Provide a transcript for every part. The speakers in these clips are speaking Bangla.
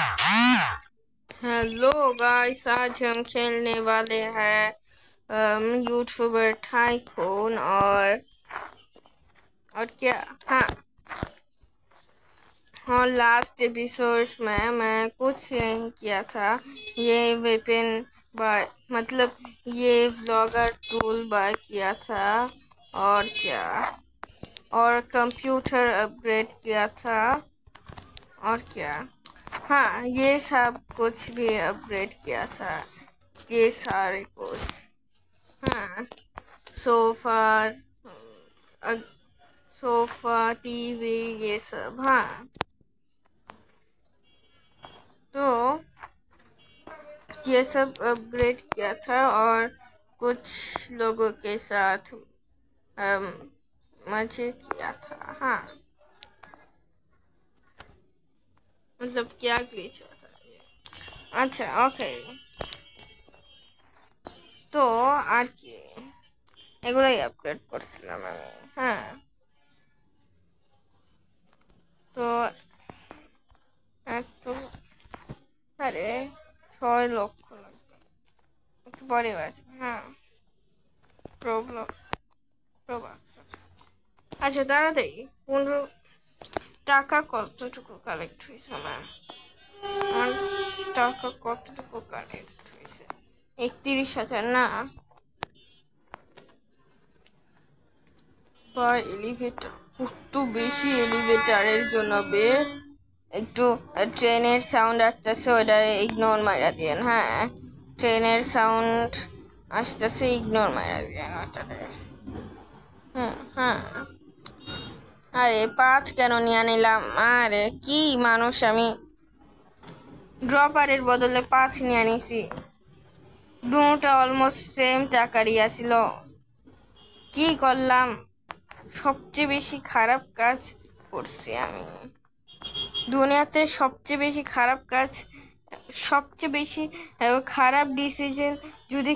हेलो गाइस, आज हम खेलने वाले हैं यूट्यूबर टाइकून और क्या। हाँ, हाँ, लास्ट एपिसोड में मैं कुछ नहीं किया था। ये विपिन बाय मतलब ये व्लॉगर टूल बाय किया था और क्या, और कंप्यूटर अपग्रेड किया था और क्या। हाँ, ये सब कुछ भी अपग्रेड किया था, ये सारे कुछ। हाँ, सोफा सोफा टीवी ये सब। हाँ, तो ये सब अपग्रेड किया था और कुछ लोगों के साथ मजे किया था। हाँ, मतलब क्या ग्लिच हुआ था ये। अच्छा, ओके, তো আর কি এগুলাই আপডেট করছিলাম আমি। হ্যাঁ, তো এত আরে 6 লক্ষ লাগবে, একটু পরে বাজবে। হ্যাঁ, প্রবলেম প্রবাহ। আচ্ছা, তাড়াতাড়ি 15 টাকা কতটুকু কালেক্ট হয়েছে আমার? আমার টাকা কতটুকু কালেক্ট হয়েছে? 31,000 না? বা এলিভেটর, কত বেশি এলিভেটারের জন্য একটু ট্রেনের সাউন্ড আসতেছে, ওটা ইগনোর মাইরা দিয়েন। হ্যাঁ, ট্রেনের সাউন্ড আসতেছে, ইগনোর মাইরা দিয়েন ওটাতে। হ্যাঁ হ্যাঁ, আরে 5 কেন নিয়ে নিলাম? আরে কি মানুষ আমি, ড্রপারের বদলে 5 নিয়ে নিছি। দুটা অলমোস্ট সেম টাকারই আসিল, কি করলাম? সবচেয়ে বেশি খারাপ কাজ করছি আমি দুনিয়াতে। সবচেয়ে বেশি খারাপ কাজ, সবচেয়ে বেশি খারাপ ডিসিশন যদি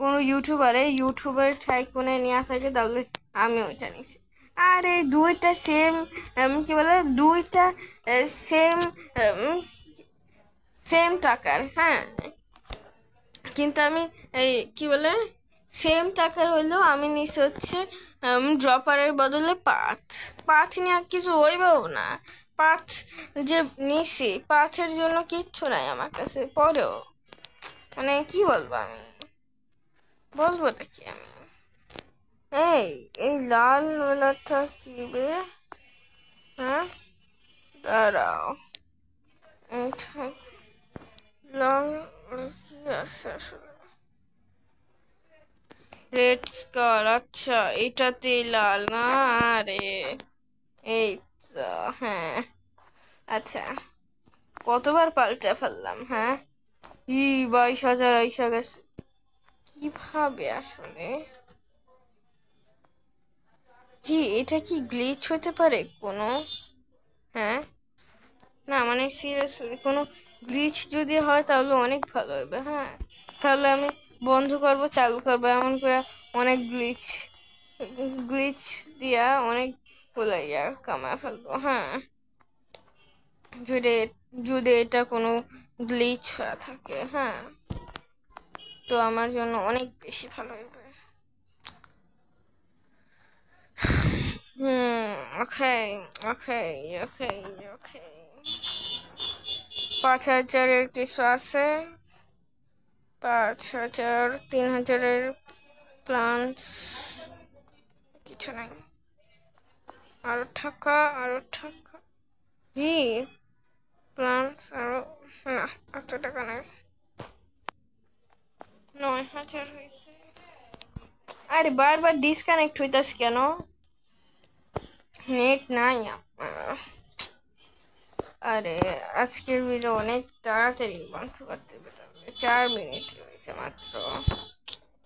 কোনো ইউটিউবার টাইকুনে নিয়ে থাকে, তাহলে আমি ওইটা নিছি। আরে দুইটা সেম, কি বলে, দুইটা সেম সেম টাকার। হ্যাঁ, কিন্তু আমি এই কি বলে, সেম টাকার হইলেও আমি নিছি হচ্ছে ড্রপারের বদলে 5 নিয়ে কিছু হইবেও না। 5 যে নিছি, 5-এর জন্য কিচ্ছু নাই আমার কাছে পরেও। মানে কি বলবো আমি, বলবোটা কি আমি? এই এই লাল ওলাটা কি বে? হ্যাঁ, দাঁড়াও, এটা লাল কি আছে আসলে? রেড স্কার, আচ্ছা এটাতে লাল না? আরে এই তো, হ্যাঁ, আচ্ছা, কতবার পাল্টে ফেললাম। হ্যাঁ, 22,000 আইসা গেছে কিভাবে আসলে? জি, এটা কি গ্লিচ হতে পারে কোনো? হ্যাঁ, না মানে সিরিয়াসলি কোনো গ্লিচ যদি হয় তাহলে অনেক ভালো হবে। হ্যাঁ, তাহলে আমি বন্ধ করব, চালু করবো, এমন করে অনেক গ্লিচ গ্লিচ দিয়া অনেক ইয়া কামায় ফেলবো। হ্যাঁ, যদি যদি এটা কোনো গ্লিচ হয়ে থাকে, হ্যাঁ, তো আমার জন্য অনেক বেশি ভালো হবে। ওকে ওকে ওকে ওকে, 5,000-এর কিছু আছে, 5,000, 3,000-এর প্লান্টস কিছু নাই। আরো টাকা, আরো টাকা, জি প্লান্টস আরো, না এত টাকা নাই। 9,000 হয়েছে। আরে বারবার ডিসকানেক্ট হইতাছে কেন? নেট নাই আমার। আরে আজকের ভিডিও অনেক তাড়াতাড়ি বন্ধ করতে হবে, 4 মিনিট হয়েছে মাত্র।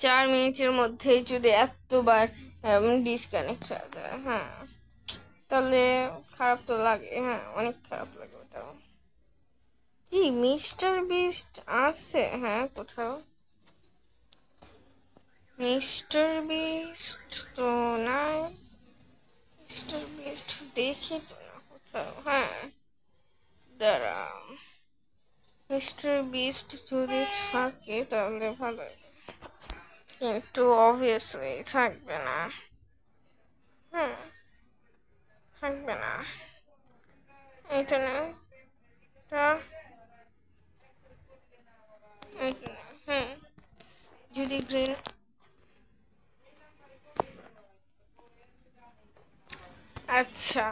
4 মিনিটের মধ্যেই যদি এতবার ডিসকানেক্ট হয়ে যায়, হ্যাঁ, তাহলে খারাপ তো লাগে। হ্যাঁ, অনেক খারাপ লাগে ওটাও। জি, মিস্টার বিস্ট আছে, হ্যাঁ, কোথাও মিস্টার বিস্ট তো নাই। মিস্টার বিস্ট দেখি তো না কোথাও। হ্যাঁ, দাঁড়াও, মিস্টার বিস্ট যদি থাকে তাহলে ভালো, কিন্তু অবভিয়াসলি থাকবে না। হুম, থাকবে না। এইটা না, এটা এইটা না। যদি গ্রিন, আচ্ছা,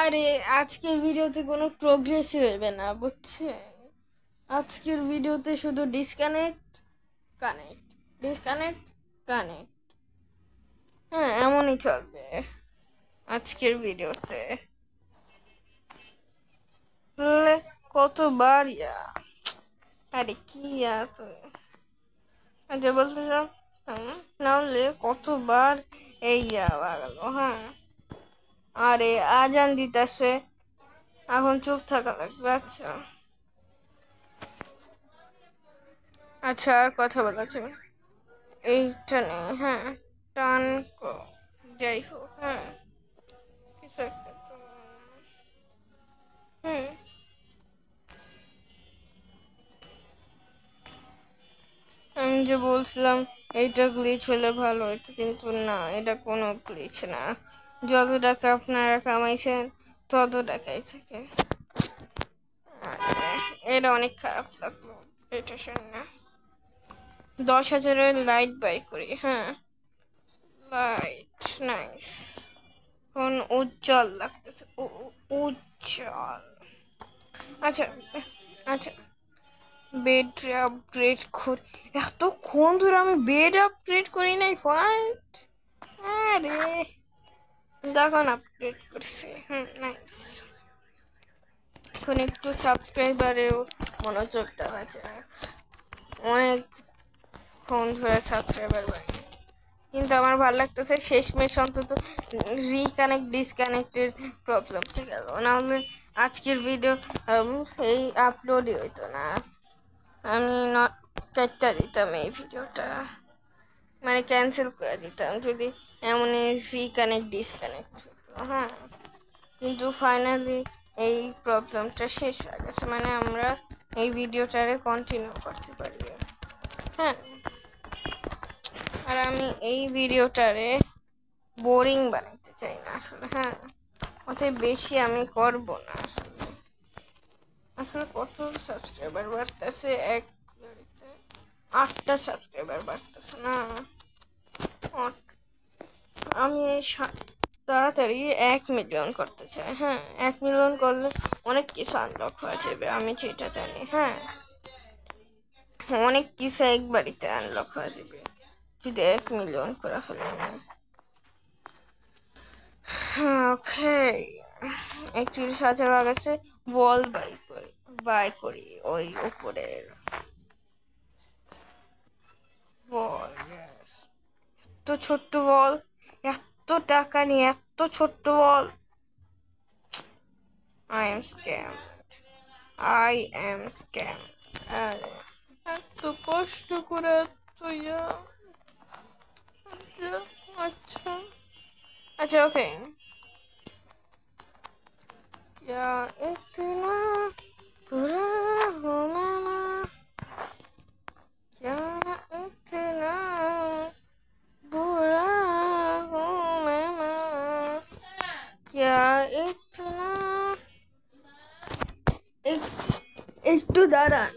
আরে আজকের ভিডিওতে কোনো প্রোগ্রেসই হবে না, বুঝছেন? আজকের ভিডিওতে শুধু ডিসকানেক্ট, কানেক্ট, ডিসকানেক্ট, কানেক্ট। এমনই চলবে আজকের ভিডিওতে। কতবার ইয়া, আরে কি ইয়া তো, আচ্ছা বলতে চাও, নাহলে কতবার এই ইয়া লাগালো। আরে আজান দিতেছে, এখন চুপ থাকা লাগবে। আচ্ছা আচ্ছা, আর কথা বলাছে এইটা নেই। টান যাই হোক, কিছু একটা তো। হুম আমি যে বলছিলাম এইটা গ্লিচ হলে ভালো হতো, কিন্তু না, এটা কোনো গ্লিচ না। যত টাকা আপনারা কামাইছেন তত টাকাই থাকে। এটা অনেক খারাপ লাগলো এটা শুনে। 10,000-এর লাইট বাই করি। লাইট নাইস, কোন উজ্জ্বল লাগতেছে, উজ্জ্বল। আচ্ছা আচ্ছা, বেড আপগ্রেড করি। এতক্ষণ ধরে আমি বেড আপগ্রেড করি নাই, ফাইট। আরে দেখুন আপগ্রেড করছি। নাইস। এখন একটু সাবস্ক্রাইবারেও মনোযোগ দেওয়া যায়। অনেকক্ষণ ধরে সাবস্ক্রাইবার বাড়ি, কিন্তু আমার ভালো লাগতেছে শেষমেশ অন্তত রিকানেক্ট ডিসকানেক্টের প্রবলেমটা গেল, নাহলে আজকের ভিডিও এই আপলোডই হইতো না। আমি কেটে দিতাম এই ভিডিওটা, মানে ক্যান্সেল করে দিতাম যদি এমনই রিকানেক্ট ডিসকানেক্ট হতো। কিন্তু ফাইনালি এই প্রবলেমটা শেষ হয়ে গেছে, মানে আমরা এই ভিডিওটারে কন্টিনিউ করতে পারি। আর আমি এই ভিডিওটারে বোরিং বানাইতে চাই না আসলে। অতএব বেশি আমি করব না আসলে। আসলে কত সাবস্ক্রাইবার বাড়তেছে, 8টা সাবস্ক্রাইবার বাড়তেছে না। আমি তাড়াতাড়ি 1 মিলিয়ন করতে চাই। 1 মিলিয়ন করলে অনেক কিছু আনলক হয়ে যাবে, আমি সেটা জানি। অনেক কিছু একবারিতে আনলক হয়ে যাবে যদি 1 মিলিয়ন করে ফেলি আমি। ওকে, 31,000 হয়ে গেছে। বল বাই করি ওই উপরের বল। এত ছোট্ট বল, এত টাকা নিয়ে এত ছোট্ট বল। I am scam, I am scam. আরে এত কষ্ট করে তুই। আচ্ছা আচ্ছা, ওকে। क्या इतना बुरा हूँ मैं, क्या इतना बुरा हूँ मैं, क्या इतना। একটু দাঁড়ান।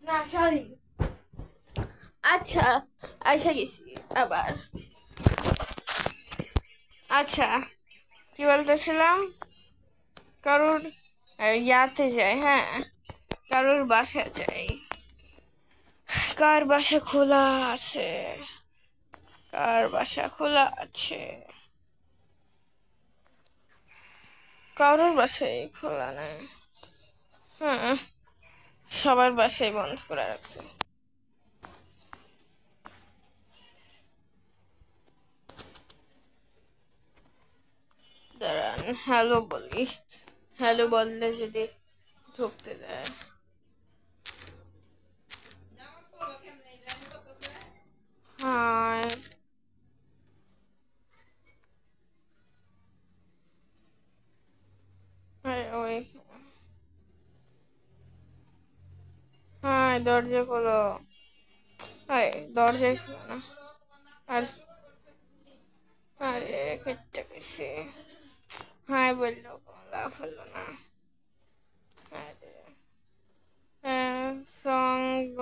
না সরি, আচ্ছা আচ্ছা গেছি আবার। আচ্ছা, কি বলতেছিলাম, কারোর ইয়াতে যাই। কারোর বাসা যাই। কার বাসা খোলা আছে, কার বাসা খোলা আছে? কারোর বাসায় খোলা নাই। সবার বাসায় বন্ধ করে রাখছে। দাঁড়ান হ্যালো বলি, হ্যালো বললে যদি ঢুকতে দেয়। হাই। ওই হাই, দরজা খোলো। হাই, দরজাই খোলো না। আর আরে কেটে গেছে। হাই বললো, লাভ হলো না। আরে সঙ্গ